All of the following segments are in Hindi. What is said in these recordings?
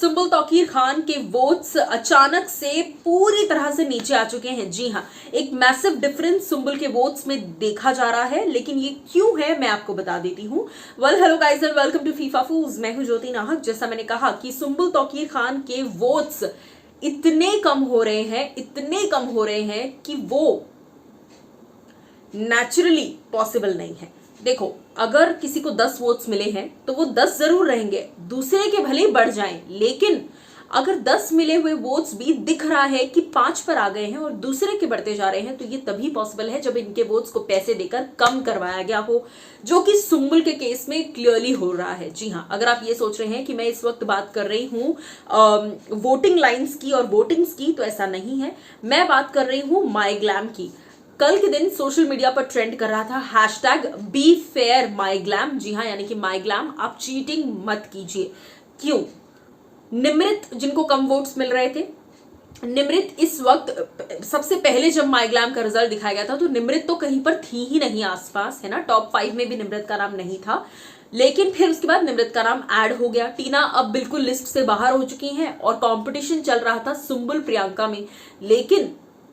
सुंबुल तौकीर खान के वोट्स अचानक से पूरी तरह से नीचे आ चुके हैं। जी हां, एक मैसिव डिफरेंस सुंबुल के वोट्स में देखा जा रहा है, लेकिन ये क्यों है मैं आपको बता देती हूं। Hello guys and welcome to FIFA fooz. मैं हूं ज्योति नाहक। जैसा मैंने कहा कि सुंबुल तौकीर खान के वोट्स इतने कम हो रहे हैं कि वो नेचुरली पॉसिबल नहीं है। देखो, अगर किसी को 10 वोट्स मिले हैं तो वो 10 जरूर रहेंगे, दूसरे के भले ही बढ़ जाएं, लेकिन अगर 10 मिले हुए वोट्स भी दिख रहा है कि 5 पर आ गए हैं और दूसरे के बढ़ते जा रहे हैं, तो ये तभी पॉसिबल है जब इनके वोट्स को पैसे देकर कम करवाया गया हो, जो कि सुंबुल के केस में क्लियरली हो रहा है। जी हाँ, अगर आप ये सोच रहे हैं कि मैं इस वक्त बात कर रही हूं वोटिंग लाइन्स की और वोटिंग्स की, तो ऐसा नहीं है। मैं बात कर रही हूं माई ग्लैम की। कल के दिन सोशल मीडिया पर ट्रेंड कर रहा था hashtag be fair my glam. जी हाँ, यानी कि माई ग्लैम, आप चीटिंग मत कीजिए। क्यों? निमृत, जिनको कम वोट्स मिल रहे थे, निमृत इस वक्त, सबसे पहले जब माई ग्लैम का रिजल्ट दिखाया गया था तो निमृत तो कहीं पर थी ही नहीं आसपास, है ना। टॉप 5 में भी निमृत का नाम नहीं था, लेकिन फिर उसके बाद निमृत का नाम ऐड हो गया। टीना अब बिल्कुल लिस्ट से बाहर हो चुकी हैं और कंपटीशन चल रहा था सुंबुल प्रियंका में, लेकिन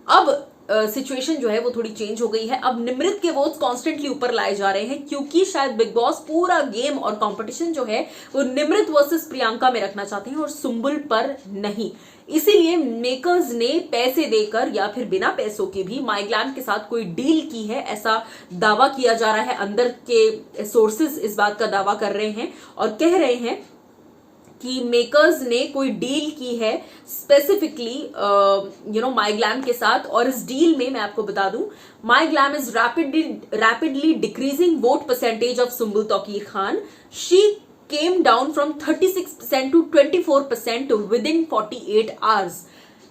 अब सिचुएशन जो है वो थोड़ी चेंज हो गई है। अब निमृत के वोट्स कॉन्स्टेंटली ऊपर लाए जा रहे हैं, क्योंकि शायद बिग बॉस पूरा गेम और कंपटीशन जो है वो निमृत वर्सेस प्रियंका में रखना चाहते हैं और सुंबुल पर नहीं। इसीलिए मेकर्स ने पैसे देकर या फिर बिना पैसों के भी माई ग्लैम के साथ कोई डील की है, ऐसा दावा किया जा रहा है। अंदर के सोर्सेज इस बात का दावा कर रहे हैं और कह रहे हैं कि मेकर्स ने कोई डील की है स्पेसिफिकली माई ग्लैम के साथ। और इस डील में मैं आपको बता दूं, my glam is rapidly decreasing vote percentage of Sumbul Tauqeer Khan. She came down from 36% to 24% within 48 hours।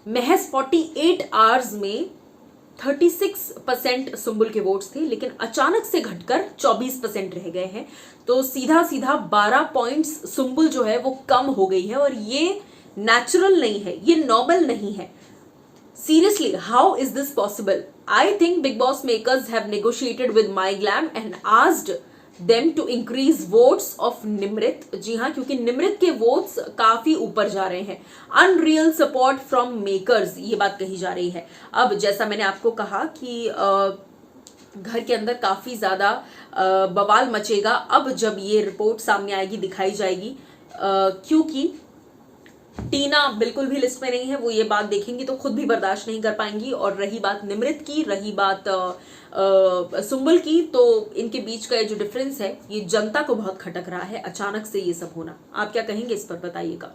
महज 48 hours में 36% सुंबुल के वोट्स थे, लेकिन अचानक से घटकर 24% रह गए हैं। तो सीधा सीधा 12 पॉइंट्स सुंबुल जो है वो कम हो गई है, और ये नेचुरल नहीं है, ये नॉर्मल नहीं है। Seriously, how is this possible? I think Big Boss makers have negotiated with My Glam and asked them to increase votes of Nimrit. जी हाँ, क्योंकि निमृत के वोट्स काफी ऊपर जा रहे हैं। अनरियल सपोर्ट फ्रॉम मेकर्स, ये बात कही जा रही है। अब जैसा मैंने आपको कहा कि घर के अंदर काफी ज्यादा बवाल मचेगा अब जब ये रिपोर्ट सामने आएगी, दिखाई जाएगी, क्योंकि टीना बिल्कुल भी लिस्ट में नहीं है। वो ये बात देखेंगी तो खुद भी बर्दाश्त नहीं कर पाएंगी। और रही बात निमृत की, रही बात सुंबुल की, तो इनके बीच का ये जो डिफरेंस है ये जनता को बहुत खटक रहा है, अचानक से ये सब होना। आप क्या कहेंगे इस पर, बताइएगा।